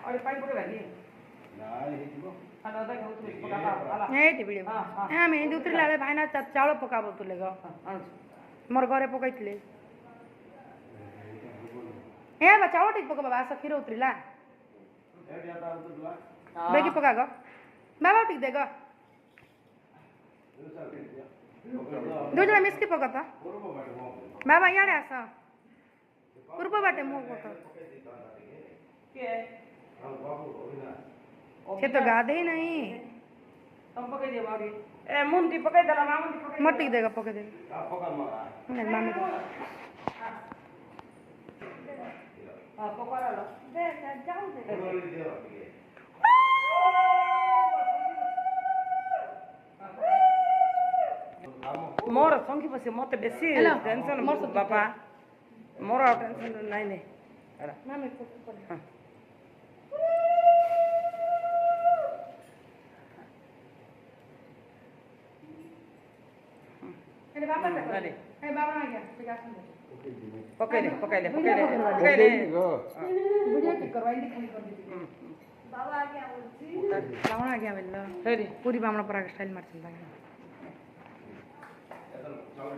और पानी पड़े वाली ଏଇଠି ଭିଡ଼ିଓ ଆମେ ଏମିତି ଉତରିଲା ବେଳେ ଭାଇନା ଚାଉଳ ପକା ବୋତୁଲେ ଗ ମୋର ଘରେ ପକାଇଥିଲେ ଏ ବା ଚାଉଳ ଟିକେ ପକା ବାବା ଆସ କ୍ଷୀର ଉତରିଲା ବେଗି ପକା ଗ ବାବା ଟିକେ ଦେ ଗ ଦୁଇ ଜଣ ମିଶିକି ପକା ତ ବାବା ଇଆଡ଼େ ଆସ ପୂର୍ବ ବାଟେ ମୁଁ ପକା ସେ ତ ଗାଧେଇ ନାହିଁ तुम पकड़ दे बाबी ए मुंडी पकड़ दला मुंडी पकड़ मोटी देगा पकड़ देगा पकड़ मारा नहीं मामी को हां पकड़ लो दे जाओ दे मोर संगी बसे मते बेसी टेंशन मोर बापा मोर टेंशन नहीं नहीं मामी को पकड़ अरे बाबा अरे ए बाबा आ गया ठीक है पकड़ ले वीडियो ठीक करवाई दी खाली कर दी बाबा आ गया बोलती बाबा आ गया बोललो सरी पूरी बामण पर स्टाइल मार चलता है चावल